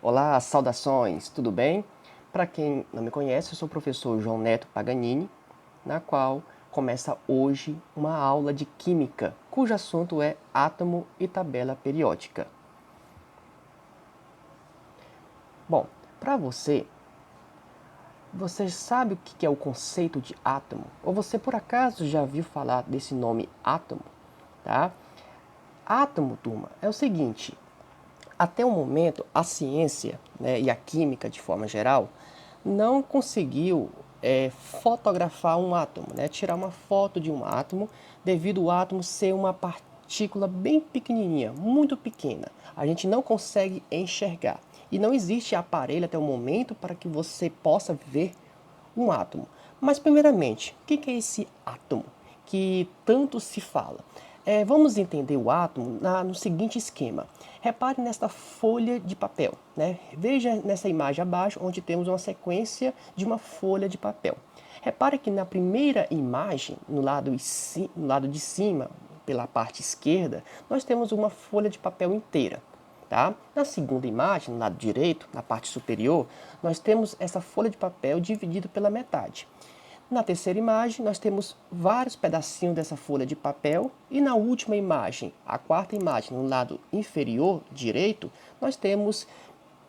Olá, saudações, tudo bem? Para quem não me conhece, eu sou o professor João Neto Paganini, na qual começa hoje uma aula de Química, cujo assunto é átomo e tabela periódica. Bom, para você sabe o que é o conceito de átomo? Ou você por acaso já viu falar desse nome átomo? Tá? Átomo, turma, é o seguinte: até o momento, a ciência, né, e a química de forma geral não conseguiu fotografar um átomo, né, tirar uma foto de um átomo, devido ao átomo ser uma partícula bem pequenininha, muito pequena. A gente não consegue enxergar. E não existe aparelho até o momento para que você possa ver um átomo. Mas, primeiramente, o que é esse átomo que tanto se fala? Vamos entender o átomo no seguinte esquema. Repare nesta folha de papel, né? Veja nessa imagem abaixo, onde temos uma sequência de uma folha de papel. Repare que na primeira imagem, no lado de cima, pela parte esquerda, nós temos uma folha de papel inteira. Tá? Na segunda imagem, no lado direito, na parte superior, nós temos essa folha de papel dividida pela metade. Na terceira imagem, nós temos vários pedacinhos dessa folha de papel. E na última imagem, a quarta imagem, no lado inferior direito, nós temos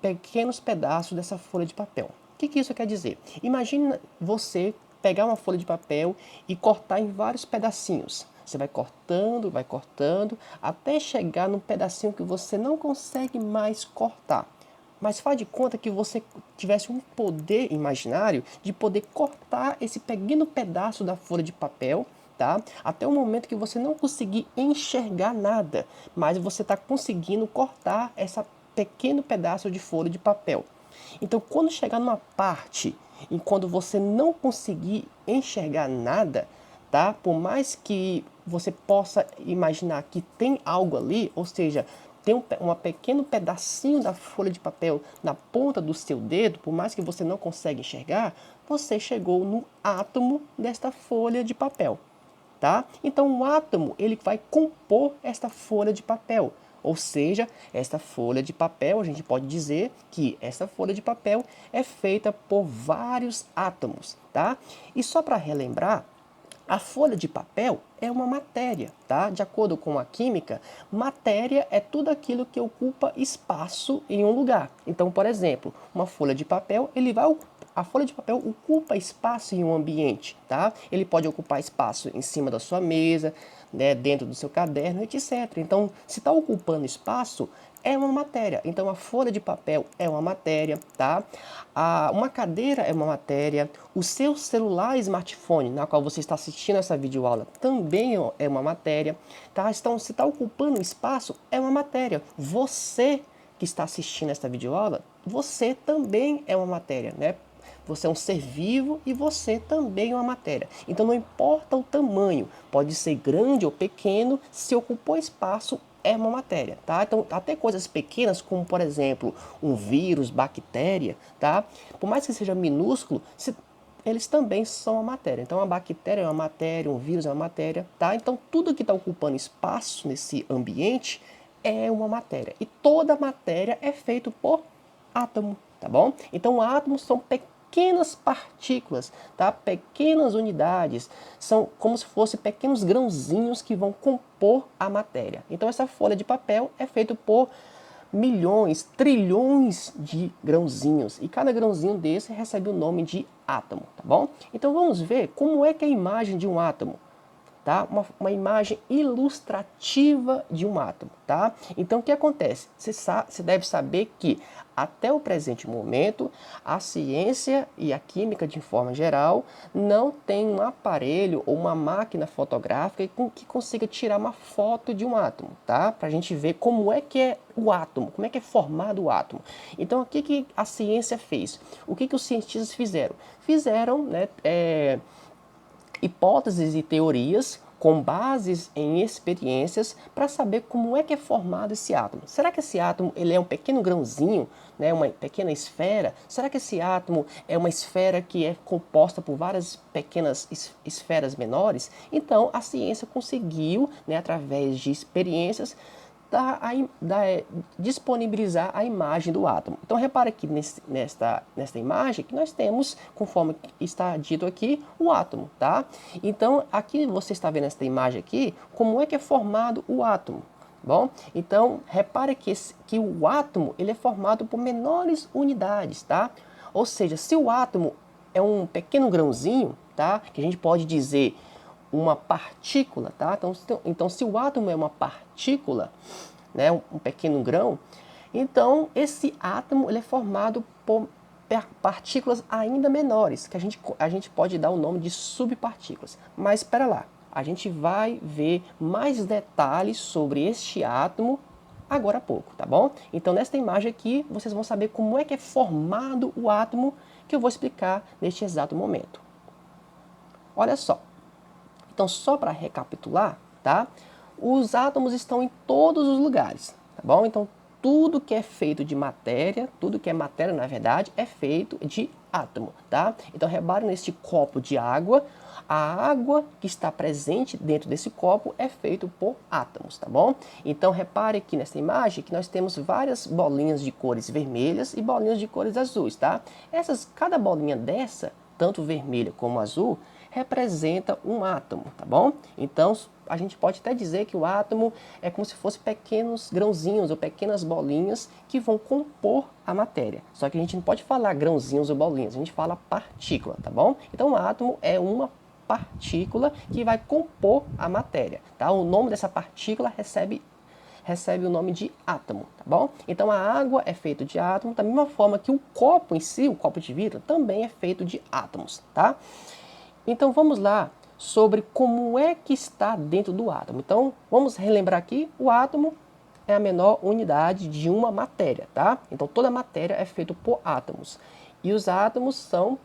pequenos pedaços dessa folha de papel. O que isso quer dizer? Imagina você pegar uma folha de papel e cortar em vários pedacinhos. Você vai cortando, até chegar num pedacinho que você não consegue mais cortar. Mas faz de conta que você tivesse um poder imaginário de poder cortar esse pequeno pedaço da folha de papel, tá? Até o momento que você não conseguir enxergar nada, mas você está conseguindo cortar esse pequeno pedaço de folha de papel. Então, quando chegar numa parte em quando você não conseguir enxergar nada, tá? Por mais que você possa imaginar que tem algo ali, ou seja, tem um pequeno pedacinho da folha de papel na ponta do seu dedo, por mais que você não consiga enxergar, você chegou no átomo desta folha de papel. Tá? Então, o átomo ele vai compor esta folha de papel. Ou seja, esta folha de papel, a gente pode dizer que essa folha de papel é feita por vários átomos. Tá? E só para relembrar, a folha de papel é uma matéria, tá? De acordo com a química, matéria é tudo aquilo que ocupa espaço em um lugar. Então, por exemplo, uma folha de papel, a folha de papel ocupa espaço em um ambiente, tá? Ele pode ocupar espaço em cima da sua mesa, né, dentro do seu caderno, etc. Então, se está ocupando espaço, é uma matéria. Então, a folha de papel é uma matéria, tá? Uma cadeira é uma matéria. O seu celular smartphone, na qual você está assistindo essa videoaula, também é uma matéria, tá? Então, se está ocupando espaço, é uma matéria. Você que está assistindo essa videoaula, você também é uma matéria, né? Você é um ser vivo e você também é uma matéria. Então não importa o tamanho, pode ser grande ou pequeno, se ocupou espaço, é uma matéria, tá? Então, até coisas pequenas, como por exemplo, um vírus, bactéria, tá? Por mais que seja minúsculo, eles também são uma matéria. Então, a bactéria é uma matéria, um vírus é uma matéria, tá? Então, tudo que está ocupando espaço nesse ambiente é uma matéria. E toda matéria é feita por átomo, tá bom? Então, átomos são pequenas partículas, tá? Pequenas unidades, são como se fossem pequenos grãozinhos que vão compor a matéria. Então, essa folha de papel é feita por milhões, trilhões de grãozinhos, e cada grãozinho desse recebe o nome de átomo, tá bom? Então, vamos ver como é que é a imagem de um átomo. Tá? Uma imagem ilustrativa de um átomo, tá? Então, o que acontece? Você deve saber que, até o presente momento, a ciência e a química, de forma geral, não tem um aparelho ou uma máquina fotográfica que consiga tirar uma foto de um átomo, tá? Para a gente ver como é que é o átomo, como é que é formado o átomo. Então, o que a ciência fez? O que os cientistas fizeram? Fizeram, né, hipóteses e teorias com bases em experiências para saber como é que é formado esse átomo. Será que esse átomo ele é um pequeno grãozinho, né, uma pequena esfera? Será que esse átomo é uma esfera que é composta por várias pequenas esferas menores? Então, a ciência conseguiu, né, através de experiências, disponibilizar a imagem do átomo. Então, repara aqui nesta imagem que nós temos, conforme está dito aqui, o átomo, tá? Então, aqui você está vendo esta imagem aqui, como é que é formado o átomo. Bom, então, repare que o átomo ele é formado por menores unidades, tá? Ou seja, se o átomo é um pequeno grãozinho, tá? Que a gente pode dizer uma partícula, tá? Então, se o átomo é uma partícula, né, um pequeno grão, então esse átomo ele é formado por partículas ainda menores, que a gente pode dar o nome de subpartículas. Mas espera lá, a gente vai ver mais detalhes sobre este átomo agora há pouco, tá bom? Então, nesta imagem aqui, vocês vão saber como é que é formado o átomo que eu vou explicar neste exato momento. Olha só. Então, só para recapitular, tá? Os átomos estão em todos os lugares, tá bom? Então, tudo que é feito de matéria, tudo que é matéria, na verdade, é feito de átomo, tá? Então, repare neste copo de água. A água que está presente dentro desse copo é feito por átomos, tá bom? Então, repare aqui nessa imagem que nós temos várias bolinhas de cores vermelhas e bolinhas de cores azuis, tá? Cada bolinha dessa, tanto vermelha como azul, representa um átomo, tá bom? Então, a gente pode até dizer que o átomo é como se fosse pequenos grãozinhos ou pequenas bolinhas que vão compor a matéria. Só que a gente não pode falar grãozinhos ou bolinhas, a gente fala partícula, tá bom? Então, o átomo é uma partícula que vai compor a matéria, tá? O nome dessa partícula recebe o nome de átomo, tá bom? Então, a água é feita de átomos, da mesma forma que o copo em si, o copo de vidro, também é feito de átomos, tá? Então, vamos lá sobre como é que está dentro do átomo. Então, vamos relembrar aqui, o átomo é a menor unidade de uma matéria, tá? Então, toda matéria é feita por átomos. E os átomos são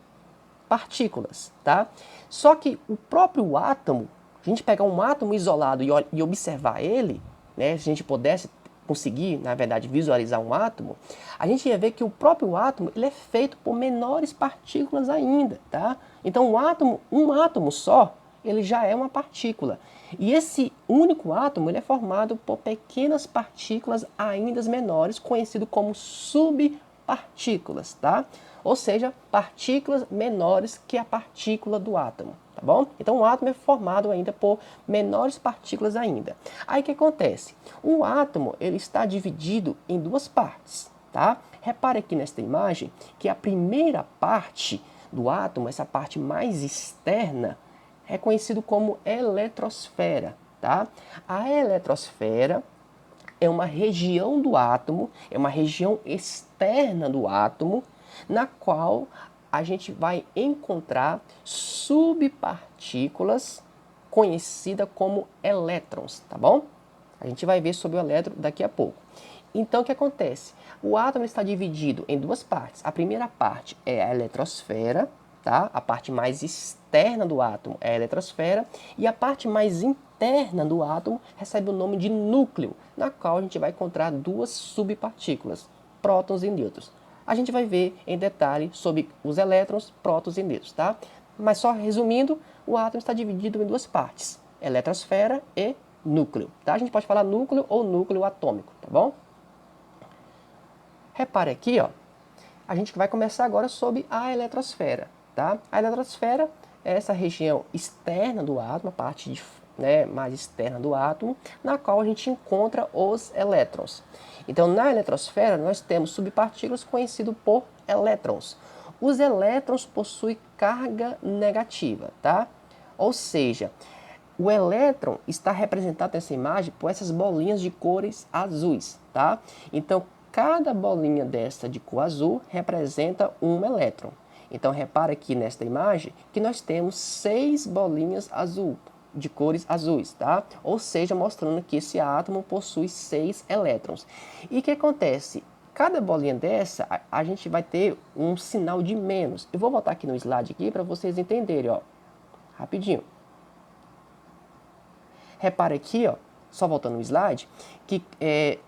partículas, tá? Só que o próprio átomo, a gente pegar um átomo isolado e observar ele, né? Se a gente pudesse conseguir, na verdade, visualizar um átomo, a gente ia ver que o próprio átomo ele é feito por menores partículas ainda, tá? Então, um átomo só, ele já é uma partícula. E esse único átomo ele é formado por pequenas partículas ainda menores, conhecido como subpartículas, tá? Ou seja, partículas menores que a partícula do átomo, tá bom? Então, o átomo é formado ainda por menores partículas ainda. Aí, o que acontece? O átomo, ele está dividido em duas partes, tá? Repare aqui nesta imagem que a primeira parte do átomo, essa parte mais externa, é conhecido como eletrosfera, tá? A eletrosfera é uma região do átomo, é uma região externa do átomo, na qual a gente vai encontrar subpartículas conhecidas como elétrons, tá bom? A gente vai ver sobre o elétron daqui a pouco. Então, o que acontece? O átomo está dividido em duas partes. A primeira parte é a eletrosfera, tá? A parte mais externa do átomo é a eletrosfera, e a parte mais interna do átomo recebe o nome de núcleo, na qual a gente vai encontrar duas subpartículas, prótons e nêutrons. A gente vai ver em detalhe sobre os elétrons, prótons e nêutrons, tá? Mas só resumindo, o átomo está dividido em duas partes, eletrosfera e núcleo, tá? A gente pode falar núcleo ou núcleo atômico, tá bom? Repare aqui, ó, a gente vai começar agora sobre a eletrosfera, tá? A eletrosfera é essa região externa do átomo, a parte mais externa do átomo, na qual a gente encontra os elétrons. Então, na eletrosfera, nós temos subpartículas conhecidas por elétrons. Os elétrons possuem carga negativa, tá? Ou seja, o elétron está representado nessa imagem por essas bolinhas de cores azuis, tá? Então, cada bolinha dessa de cor azul representa um elétron. Então, repara aqui nesta imagem que nós temos 6 bolinhas azul, de cores azuis, tá? Ou seja, mostrando que esse átomo possui 6 elétrons. E o que acontece? Cada bolinha dessa, a gente vai ter um sinal de menos. Eu vou botar aqui no slide aqui para vocês entenderem, ó. Rapidinho. Repare aqui, ó, só voltando no slide, que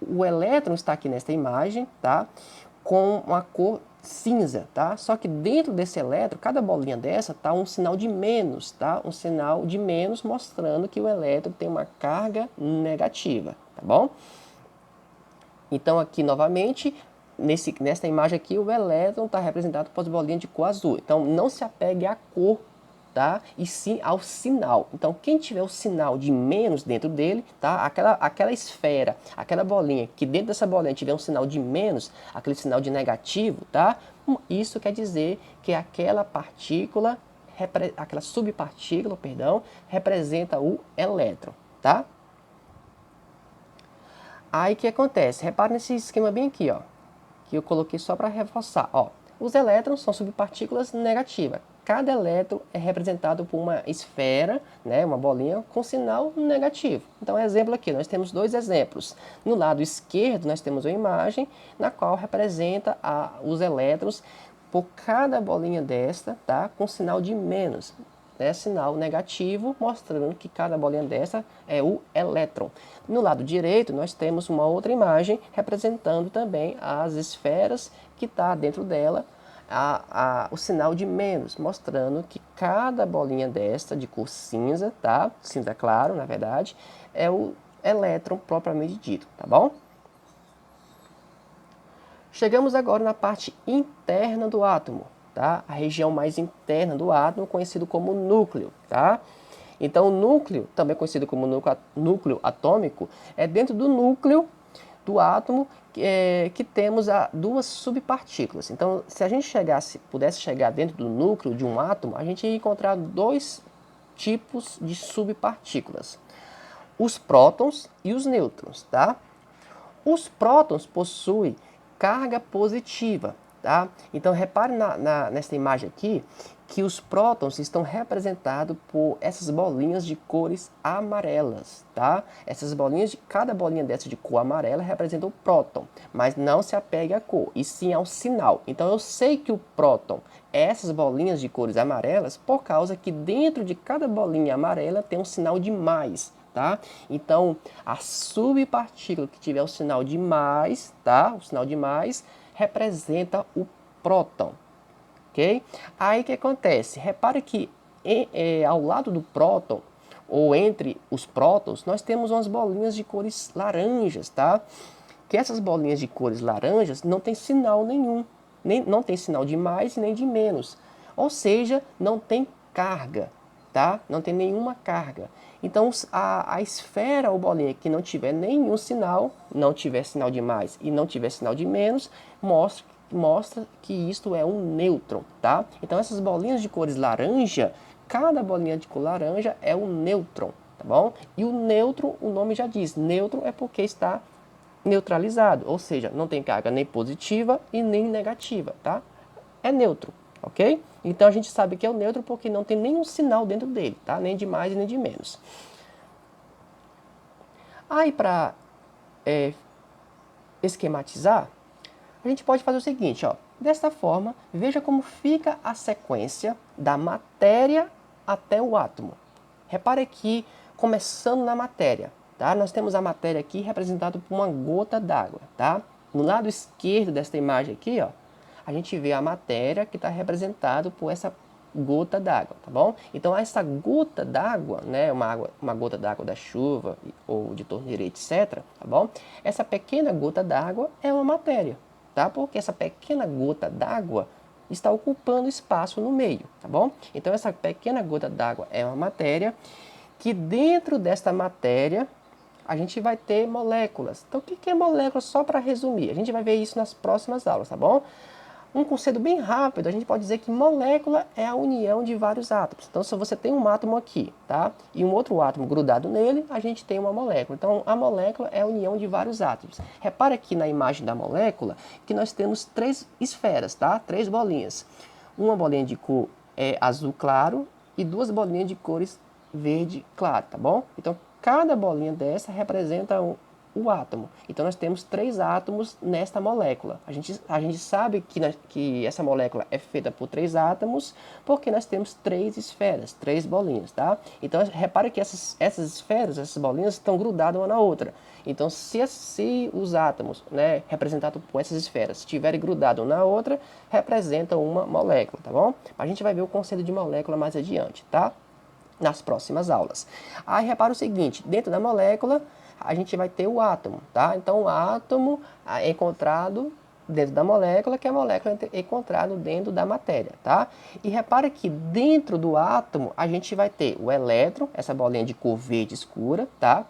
o elétron está aqui nesta imagem, tá? Com uma cor cinza, tá? Só que dentro desse elétron, cada bolinha dessa tá um sinal de menos, tá? Um sinal de menos mostrando que o elétron tem uma carga negativa, tá bom? Então aqui novamente, nessa imagem aqui, o elétron está representado por as bolinhas de cor azul. Então não se apegue à cor, tá? E sim ao sinal. Então quem tiver o sinal de menos dentro dele, tá? Aquela esfera, aquela bolinha, que dentro dessa bolinha tiver um sinal de menos, aquele sinal de negativo, tá? Isso quer dizer que aquela partícula, aquela subpartícula, perdão, representa o elétron, tá? Aí o que acontece? Repare nesse esquema bem aqui, ó, que eu coloquei só para reforçar. Ó, os elétrons são subpartículas negativas. Cada elétron é representado por uma esfera, né, uma bolinha com sinal negativo. Então, exemplo aqui, nós temos dois exemplos. No lado esquerdo, nós temos uma imagem na qual representa os elétrons por cada bolinha desta, tá, com sinal de menos. Sinal negativo, mostrando que cada bolinha dessa é o elétron. No lado direito, nós temos uma outra imagem representando também as esferas que está dentro dela, o sinal de menos, mostrando que cada bolinha desta de cor cinza, tá? Cinza claro, na verdade, é o elétron propriamente dito, tá bom? Chegamos agora na parte interna do átomo. Tá? A região mais interna do átomo, conhecido como núcleo, tá? Então, o núcleo, também conhecido como núcleo atômico, é dentro do núcleo do átomo que temos duas subpartículas. Então, se a gente pudesse chegar dentro do núcleo de um átomo, a gente ia encontrar dois tipos de subpartículas: os prótons e os nêutrons, tá? Os prótons possuem carga positiva. Tá? Então, repare nessa imagem aqui que os prótons estão representados por essas bolinhas de cores amarelas. Tá? Essas bolinhas, cada bolinha dessa de cor amarela representa o próton, mas não se apegue à cor, e sim ao sinal. Então, eu sei que o próton é essas bolinhas de cores amarelas por causa que dentro de cada bolinha amarela tem um sinal de mais. Tá? Então, a subpartícula que tiver o sinal de mais, tá? O sinal de mais representa o próton, ok? Aí o que acontece? Repare que ao lado do próton, ou entre os prótons, nós temos umas bolinhas de cores laranjas, tá? Que essas bolinhas de cores laranjas não tem sinal nenhum, não tem sinal de mais nem de menos, ou seja, não tem carga, tá? Não tem nenhuma carga. Então, a esfera ou bolinha que não tiver nenhum sinal, não tiver sinal de mais e não tiver sinal de menos, mostra que isto é um nêutron, tá? Então, essas bolinhas de cores laranja, cada bolinha de cor laranja é um nêutron, tá bom? E o nêutron, o nome já diz, nêutron é porque está neutralizado, ou seja, não tem carga nem positiva e nem negativa, tá? É neutro, ok? Então a gente sabe que é o neutro porque não tem nenhum sinal dentro dele, tá? Nem de mais nem de menos. Aí para esquematizar, a gente pode fazer o seguinte, ó. Desta forma, veja como fica a sequência da matéria até o átomo. Repare aqui, começando na matéria, tá? Nós temos a matéria aqui representada por uma gota d'água, tá? No lado esquerdo desta imagem aqui, ó, a gente vê a matéria que está representada por essa gota d'água, tá bom? Então essa gota d'água, né, uma gota d'água da chuva ou de torneira, etc, tá bom? Essa pequena gota d'água é uma matéria, tá? Porque essa pequena gota d'água está ocupando espaço no meio, tá bom? Então essa pequena gota d'água é uma matéria que dentro desta matéria a gente vai ter moléculas. Então o que é molécula? Só para resumir, a gente vai ver isso nas próximas aulas, tá bom? Um conceito bem rápido, a gente pode dizer que molécula é a união de vários átomos. Então, se você tem um átomo aqui, tá? E um outro átomo grudado nele, a gente tem uma molécula. Então, a molécula é a união de vários átomos. Repara aqui na imagem da molécula que nós temos três esferas, tá? Três bolinhas. Uma bolinha de cor azul claro e duas bolinhas de cores verde claro, tá bom? Então, cada bolinha dessa representa o átomo. Então nós temos três átomos nesta molécula. A gente sabe que essa molécula é feita por três átomos porque nós temos três esferas, três bolinhas, tá? Então repare que essas esferas, essas bolinhas estão grudadas uma na outra. Então se os átomos, né, representados por essas esferas estiverem grudados uma na outra, representa uma molécula, tá bom? A gente vai ver o conceito de molécula mais adiante, tá? Nas próximas aulas. Aí repara o seguinte, dentro da molécula a gente vai ter o átomo, tá? Então o átomo é encontrado dentro da molécula, que a molécula é encontrada dentro da matéria, tá? E repara que dentro do átomo a gente vai ter o elétron, essa bolinha de cor verde escura, tá?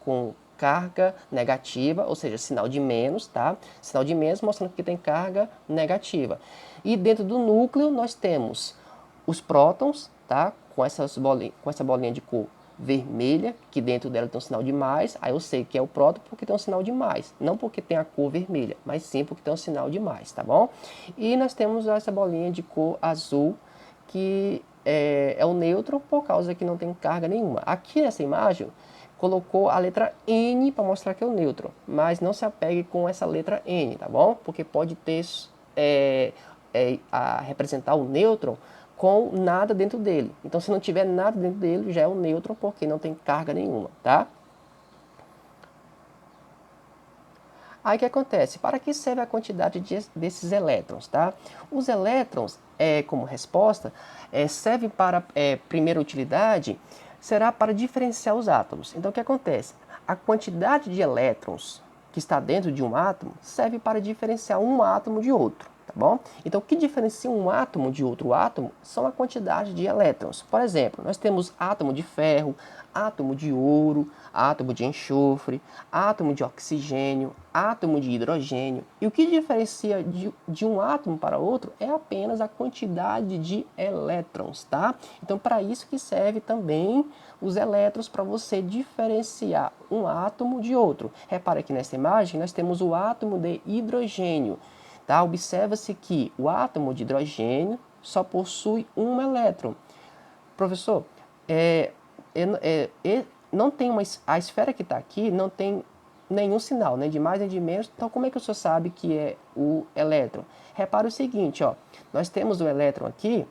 Com carga negativa, ou seja, sinal de menos, tá? Sinal de menos mostrando que tem carga negativa. E dentro do núcleo nós temos os prótons, tá? Com essa bolinha de cor vermelha, que dentro dela tem um sinal de mais, aí eu sei que é o próton porque tem um sinal de mais, não porque tem a cor vermelha, mas sim porque tem um sinal de mais, tá bom? E nós temos essa bolinha de cor azul, que é o nêutron, por causa que não tem carga nenhuma. Aqui nessa imagem, colocou a letra N para mostrar que é o nêutron, mas não se apegue com essa letra N, tá bom? Porque pode ter a representar o nêutron com nada dentro dele. Então, se não tiver nada dentro dele, já é um nêutron, porque não tem carga nenhuma, tá? Aí o que acontece? Para que serve a quantidade desses elétrons, tá? Os elétrons, como resposta, servem para, primeira utilidade, será para diferenciar os átomos. Então, o que acontece? A quantidade de elétrons que está dentro de um átomo serve para diferenciar um átomo de outro. Tá bom? Então, o que diferencia um átomo de outro átomo são a quantidade de elétrons. Por exemplo, nós temos átomo de ferro, átomo de ouro, átomo de enxofre, átomo de oxigênio, átomo de hidrogênio. E o que diferencia de um átomo para outro é apenas a quantidade de elétrons, tá? Então, para isso que serve também os elétrons, para você diferenciar um átomo de outro. Repara que nessa imagem nós temos o átomo de hidrogênio. Tá? Observa-se que o átomo de hidrogênio só possui um elétron. Professor, não tem a esfera que está aqui não tem nenhum sinal, nem de mais nem de menos. Então, como é que o senhor sabe que é o elétron? Repara o seguinte, ó, nós temos o elétron aqui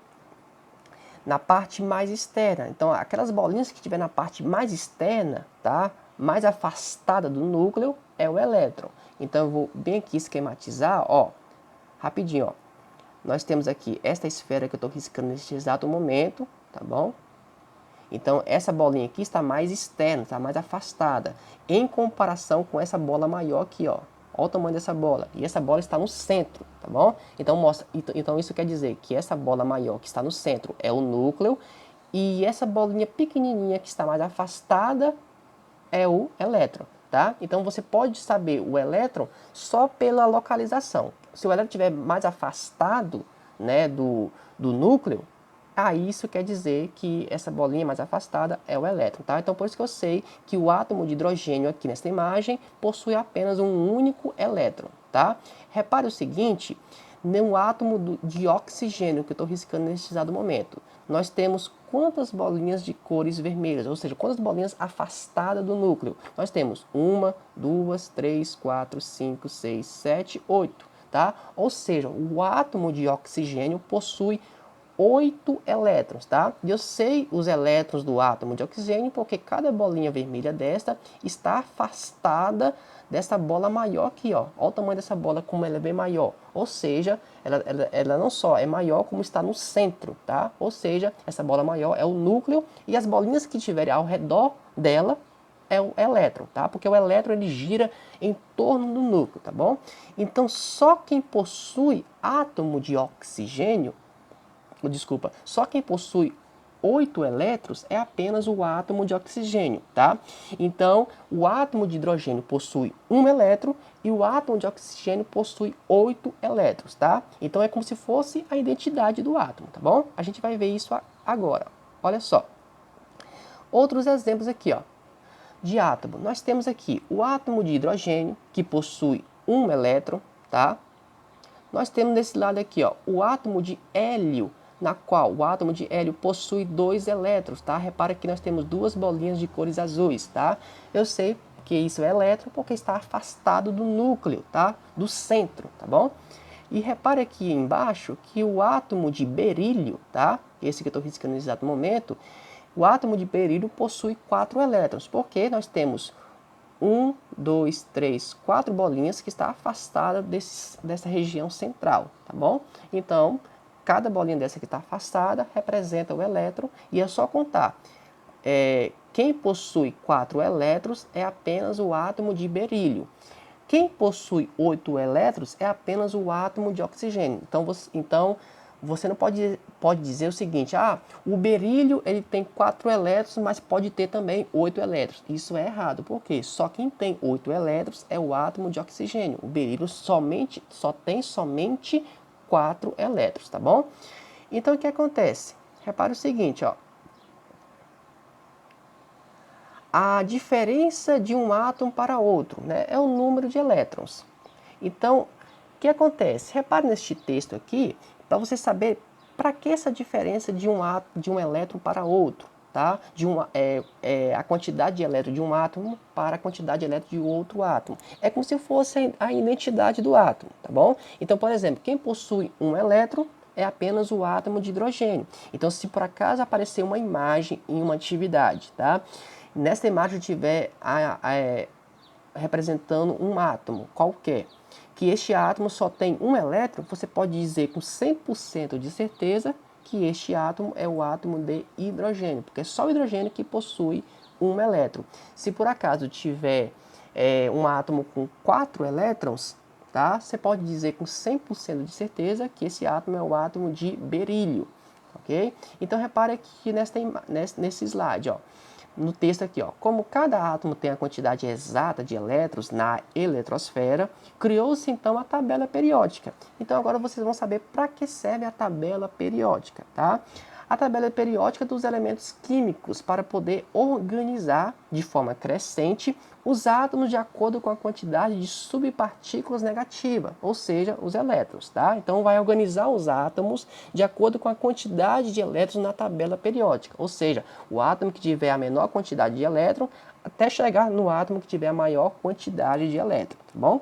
na parte mais externa. Então, aquelas bolinhas que estiver na parte mais externa, tá? Mais afastada do núcleo, é o elétron. Então, eu vou bem aqui esquematizar, ó, rapidinho, ó. Nós temos aqui esta esfera que eu estou riscando neste exato momento, tá bom? Então, essa bolinha aqui está mais externa, está mais afastada, em comparação com essa bola maior aqui, ó. Olha o tamanho dessa bola. E essa bola está no centro, tá bom? Então, então isso quer dizer que essa bola maior que está no centro é o núcleo, e essa bolinha pequenininha que está mais afastada é o elétron, tá? Então você pode saber o elétron só pela localização. Se o elétron estiver mais afastado, né, do núcleo, aí isso quer dizer que essa bolinha mais afastada é o elétron, tá? Então por isso que eu sei que o átomo de hidrogênio aqui nesta imagem possui apenas um único elétron, tá? Repare o seguinte, no átomo de oxigênio que eu estou riscando neste exato momento, nós temos quantas bolinhas de cores vermelhas, ou seja, quantas bolinhas afastadas do núcleo? Nós temos 1, 2, 3, 4, 5, 6, 7, 8, tá? Ou seja, o átomo de oxigênio possui 8 elétrons, tá? E eu sei os elétrons do átomo de oxigênio porque cada bolinha vermelha desta está afastada dessa bola maior aqui, ó. Olha o tamanho dessa bola, como ela é bem maior. Ou seja, ela não só é maior, como está no centro, tá? Ou seja, essa bola maior é o núcleo e as bolinhas que estiverem ao redor dela é o elétron, tá? Porque o elétron ele gira em torno do núcleo, tá bom? Então, só quem possui átomo de oxigênio, desculpa, só quem possui 8 elétrons é apenas o átomo de oxigênio, tá? Então, o átomo de hidrogênio possui um elétron e o átomo de oxigênio possui 8 elétrons, tá? Então, é como se fosse a identidade do átomo, tá bom? A gente vai ver isso agora. Olha só. Outros exemplos aqui, ó, de átomo. Nós temos aqui o átomo de hidrogênio, que possui um elétron, tá? Nós temos desse lado aqui, ó, o átomo de hélio, na qual o átomo de hélio possui 2 elétrons, tá? Repara que nós temos duas bolinhas de cores azuis, tá? Eu sei que isso é elétron porque está afastado do núcleo, tá? Do centro, tá bom? E repare aqui embaixo que o átomo de berílio, tá? Esse que eu estou riscando nesse exato momento, o átomo de berílio possui 4 elétrons, porque nós temos 1, 2, 3, 4 bolinhas que está afastada dessa região central, tá bom? Então, cada bolinha dessa que está afastada representa o elétron e é só contar quem possui 4 elétrons é apenas o átomo de berílio. Quem possui 8 elétrons é apenas o átomo de oxigênio. Então você não pode dizer o seguinte: o berílio ele tem 4 elétrons, mas pode ter também 8 elétrons. Isso é errado, porque só quem tem 8 elétrons é o átomo de oxigênio. O berílio só tem somente 4 elétrons, tá bom? Então o que acontece? Repare o seguinte, ó. A diferença de um átomo para outro, né, é o número de elétrons. Então, o que acontece? Repare neste texto aqui, para você saber para que essa diferença de um elétron para outro, tá? A quantidade de elétrons de um átomo para a quantidade de elétrons de outro átomo. É como se fosse a identidade do átomo, tá bom? Então, por exemplo, quem possui um elétron é apenas o átomo de hidrogênio. Então, se por acaso aparecer uma imagem em uma atividade, tá? Nessa imagem tiver representando um átomo qualquer, que este átomo só tem um elétron, você pode dizer com 100% de certeza que este átomo é o átomo de hidrogênio, porque é só o hidrogênio que possui um elétron. Se por acaso tiver um átomo com 4 elétrons, tá? Você pode dizer com 100% de certeza que esse átomo é o átomo de berílio, ok? Então repare aqui nesse slide, ó. No texto aqui, ó, como cada átomo tem a quantidade exata de elétrons na eletrosfera, criou-se então a tabela periódica. Então agora vocês vão saber para que serve a tabela periódica, tá? A tabela periódica dos elementos químicos para poder organizar de forma crescente os átomos de acordo com a quantidade de subpartículas negativas, ou seja, os elétrons, tá? Então vai organizar os átomos de acordo com a quantidade de elétrons na tabela periódica, ou seja, o átomo que tiver a menor quantidade de elétron até chegar no átomo que tiver a maior quantidade de elétron, tá bom?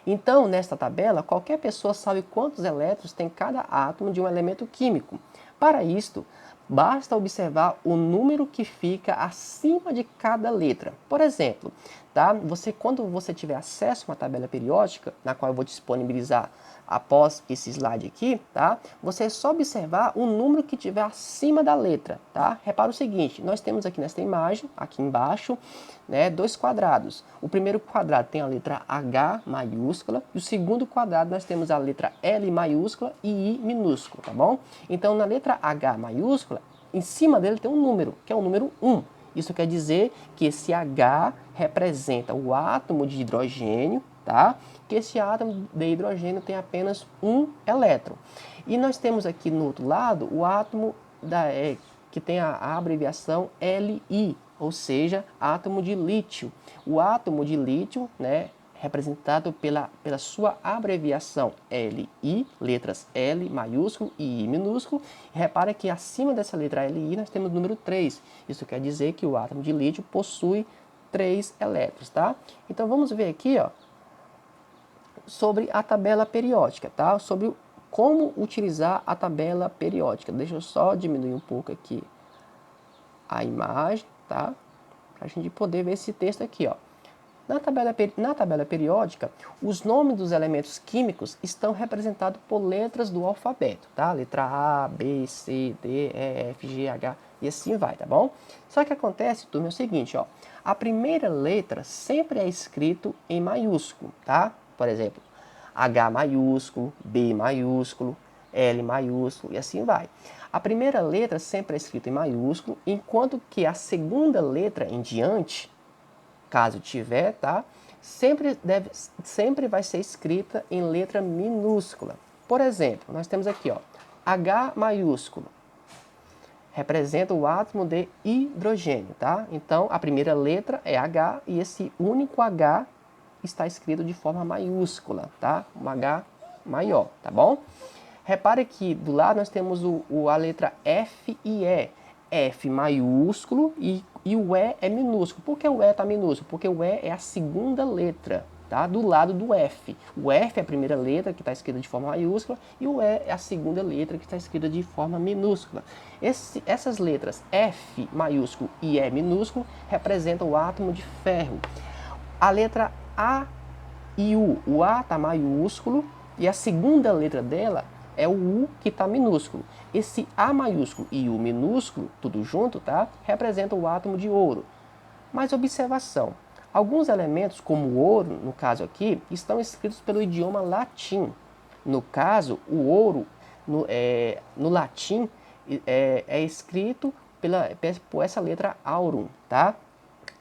Então, nesta tabela, qualquer pessoa sabe quantos elétrons tem cada átomo de um elemento químico. Para isto, basta observar o número que fica acima de cada letra. Por exemplo, tá? Quando você tiver acesso a uma tabela periódica, na qual eu vou disponibilizar após esse slide aqui, tá? Você é só observar o número que tiver acima da letra, tá? Repara o seguinte, nós temos aqui nesta imagem, aqui embaixo, né, 2 quadrados. O primeiro quadrado tem a letra H maiúscula e o segundo quadrado nós temos a letra L maiúscula e I minúsculo, tá bom? Então, na letra H maiúscula, em cima dele tem um número, que é o número 1. Isso quer dizer que esse H representa o átomo de hidrogênio, tá? Que esse átomo de hidrogênio tem apenas um elétron. E nós temos aqui no outro lado o átomo que tem a abreviação Li, ou seja, átomo de lítio. O átomo de lítio, né, representado pela sua abreviação Li, letras L maiúsculo e I minúsculo. Repara que acima dessa letra Li nós temos o número 3. Isso quer dizer que o átomo de lítio possui 3 elétrons, tá? Então vamos ver aqui, ó, sobre a tabela periódica, tá? Sobre como utilizar a tabela periódica. Deixa eu só diminuir um pouco aqui a imagem, tá? Para a gente poder ver esse texto aqui, ó. Na tabela periódica, os nomes dos elementos químicos estão representados por letras do alfabeto, tá? Letra A, B, C, D, E, F, G, H e assim vai, tá bom? Só que acontece, turma, é o seguinte, ó. A primeira letra sempre é escrito em maiúsculo, tá? Por exemplo, H maiúsculo, B maiúsculo, L maiúsculo e assim vai. A primeira letra sempre é escrita em maiúsculo, enquanto que a segunda letra em diante, caso tiver, tá? Sempre vai ser escrita em letra minúscula. Por exemplo, nós temos aqui, ó, H maiúsculo. Representa o átomo de hidrogênio, tá? Então, a primeira letra é H e esse único H está escrito de forma maiúscula, tá? Um H maior, tá bom? Repare que do lado nós temos a letra F e E. F maiúsculo e o E é minúsculo. Por que o E está minúsculo? Porque o E é a segunda letra, tá? Do lado do F. O F é a primeira letra que está escrita de forma maiúscula e o E é a segunda letra que está escrita de forma minúscula. Essas letras F maiúsculo e E minúsculo representam o átomo de ferro. A letra A e U. O A está maiúsculo e a segunda letra dela é o U que está minúsculo. Esse A maiúsculo e U minúsculo, tudo junto, tá? Representa o átomo de ouro. Mas observação, alguns elementos, como o ouro, no caso aqui, estão escritos pelo idioma latim. No caso, o ouro, no latim, é escrito por essa letra aurum, tá?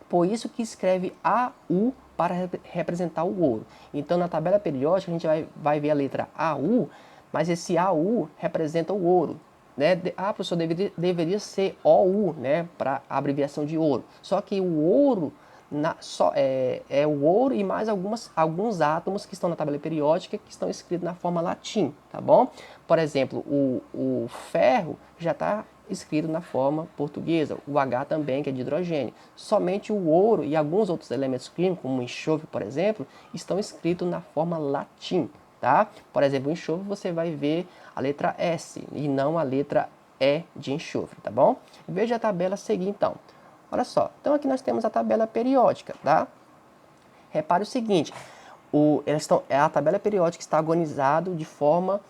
Por isso que escreve AU para representar o ouro. Então, na tabela periódica, a gente vai ver a letra AU, mas esse AU representa o ouro. Né? Professor, deveria ser OU, né? Para a abreviação de ouro. Só que o ouro é o ouro e mais alguns átomos que estão na tabela periódica que estão escritos na forma latim, tá bom? Por exemplo, o ferro já está escrito na forma portuguesa, o H também, que é de hidrogênio. Somente o ouro e alguns outros elementos químicos, como o enxofre, por exemplo, estão escritos na forma latim, tá? Por exemplo, o enxofre você vai ver a letra S e não a letra E de enxofre, tá bom? Veja a tabela a seguir, então. Olha só, então aqui nós temos a tabela periódica, tá? Repare o seguinte, a tabela periódica está organizada de forma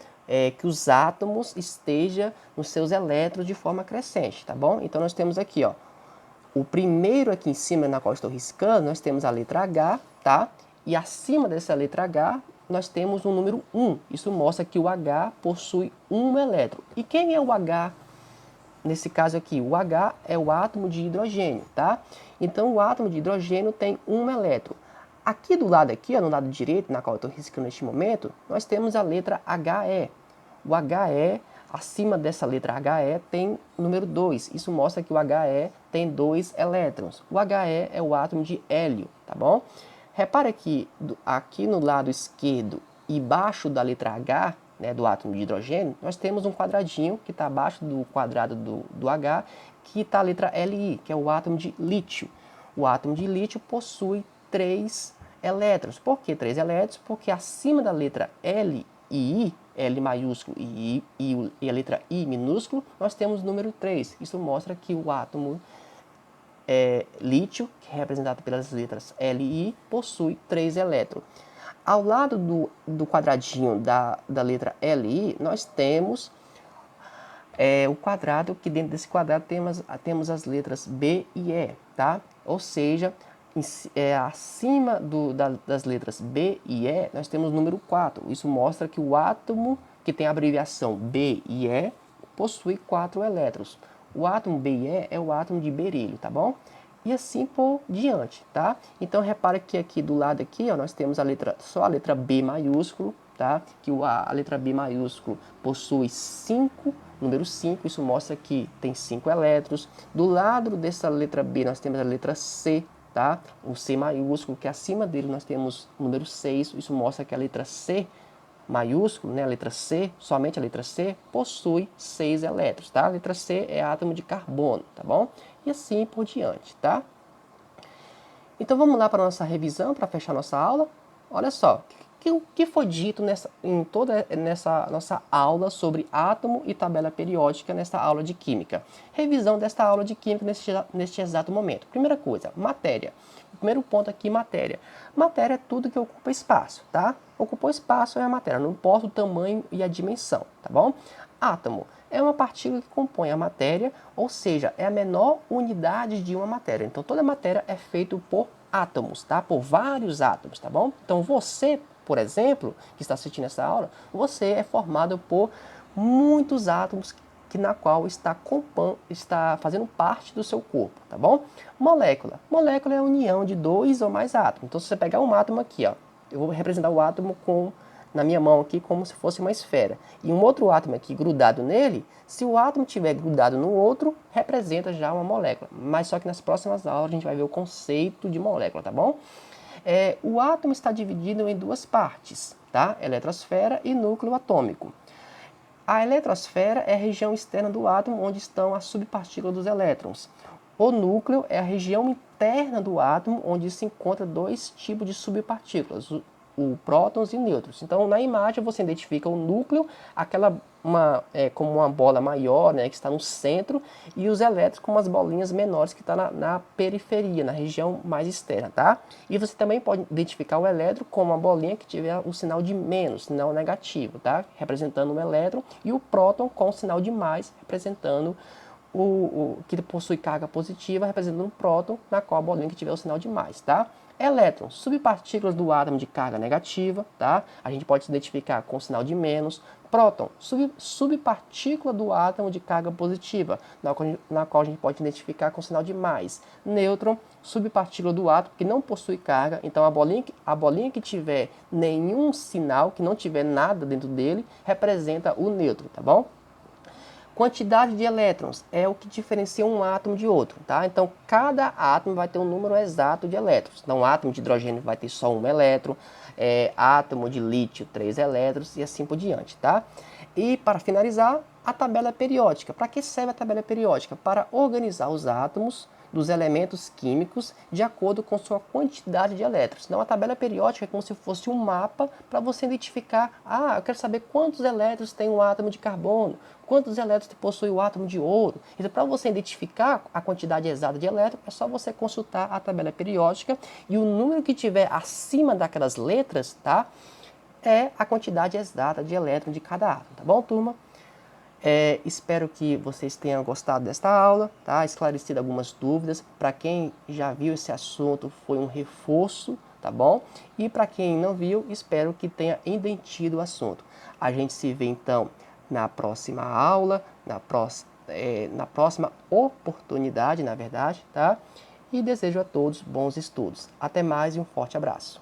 que os átomos estejam nos seus elétrons de forma crescente, tá bom? Então nós temos aqui, ó, o primeiro aqui em cima, na qual estou riscando, nós temos a letra H, tá? E acima dessa letra H, nós temos o número 1. Isso mostra que o H possui um elétron. E quem é o H? Nesse caso aqui, o H é o átomo de hidrogênio, tá? Então, o átomo de hidrogênio tem um elétron. Aqui do lado aqui, ó, no lado direito, na qual eu estou riscando neste momento, nós temos a letra HE. O HE, acima dessa letra HE, tem o número 2. Isso mostra que o HE tem 2 elétrons. O HE é o átomo de hélio, tá bom? Repare que aqui no lado esquerdo e baixo da letra H, né, do átomo de hidrogênio, nós temos um quadradinho que está abaixo do quadrado do H, que está a letra Li, que é o átomo de lítio. O átomo de lítio possui 3 elétrons. Por que 3 elétrons? Porque acima da letra L e I, L maiúsculo e a letra I minúsculo, nós temos o número 3. Isso mostra que o átomo lítio, que é representado pelas letras L e I, possui 3 elétrons. Ao lado do quadradinho da letra Li, nós temos o quadrado, que dentro desse quadrado temos as letras B e E, tá? Ou seja, acima das letras B e E, nós temos o número 4. Isso mostra que o átomo que tem a abreviação B e E possui 4 elétrons. O átomo B e E é o átomo de berílio, tá bom? E assim por diante, tá? Então, repara que aqui do lado aqui, ó, nós temos só a letra B maiúsculo, tá? Que a letra B maiúsculo possui número 5, isso mostra que tem 5 elétrons. Do lado dessa letra B, nós temos a letra C, tá? O C maiúsculo, que acima dele nós temos o número 6, isso mostra que a letra C maiúsculo, né, a letra C, somente a letra C, possui 6 elétrons, tá? A letra C é átomo de carbono, tá bom? E assim por diante, tá? Então vamos lá para a nossa revisão, para fechar nossa aula. Olha só, o que foi dito em toda nessa nossa aula sobre átomo e tabela periódica nessa aula de química. Revisão desta aula de química neste exato momento. Primeira coisa, matéria. O primeiro ponto aqui, matéria. Matéria é tudo que ocupa espaço, tá? Ocupou espaço é a matéria, não importa o tamanho e a dimensão, tá bom? Átomo é uma partícula que compõe a matéria, ou seja, é a menor unidade de uma matéria. Então, toda matéria é feita por átomos, tá? Por vários átomos, tá bom? Então, você, por exemplo, que está assistindo essa aula, você é formado por muitos átomos na qual está fazendo parte do seu corpo, tá bom? Molécula. Molécula é a união de 2 ou mais átomos. Então, se você pegar um átomo aqui, ó, eu vou representar o átomo na minha mão aqui como se fosse uma esfera. E um outro átomo aqui grudado nele, se o átomo estiver grudado no outro, representa já uma molécula. Mas só que nas próximas aulas a gente vai ver o conceito de molécula, tá bom? O átomo está dividido em 2 partes, tá? Eletrosfera e núcleo atômico. A eletrosfera é a região externa do átomo onde estão as subpartículas dos elétrons. O núcleo é a região interna do átomo onde se encontram 2 tipos de subpartículas, o prótons e nêutrons. Então, na imagem você identifica o núcleo, como uma bola maior, né, que está no centro, e os elétrons como as bolinhas menores que estão na periferia, na região mais externa, tá? E você também pode identificar o elétron como uma bolinha que tiver o sinal de menos, sinal negativo, tá? Representando o elétron, e o próton com o sinal de mais, representando o que possui carga positiva, representando um próton, na qual a bolinha que tiver o sinal de mais, tá? Elétrons, subpartículas do átomo de carga negativa, tá? A gente pode se identificar com o sinal de menos. Próton, subpartícula do átomo de carga positiva, na qual a gente pode identificar com o sinal de mais. Nêutron, subpartícula do átomo que não possui carga, então a bolinha que tiver nenhum sinal, que não tiver nada dentro dele, representa o nêutron, tá bom? Quantidade de elétrons é o que diferencia um átomo de outro, tá? Então, cada átomo vai ter um número exato de elétrons. Então, o átomo de hidrogênio vai ter só um elétron, átomo de lítio, 3 elétrons e assim por diante, tá? E, para finalizar, a tabela periódica. Para que serve a tabela periódica? Para organizar os átomos dos elementos químicos de acordo com sua quantidade de elétrons. Então, a tabela periódica é como se fosse um mapa para você identificar, eu quero saber quantos elétrons tem um átomo de carbono, quantos elétrons possui o átomo de ouro. Então, para você identificar a quantidade exata de elétrons, é só você consultar a tabela periódica e o número que tiver acima daquelas letras, tá? É a quantidade exata de elétrons de cada átomo, tá bom, turma? Espero que vocês tenham gostado desta aula, tá? Esclarecido algumas dúvidas. Para quem já viu esse assunto, foi um reforço, tá bom? E para quem não viu, espero que tenha entendido o assunto. A gente se vê então na próxima aula, na próxima oportunidade, na verdade, tá? E desejo a todos bons estudos. Até mais e um forte abraço.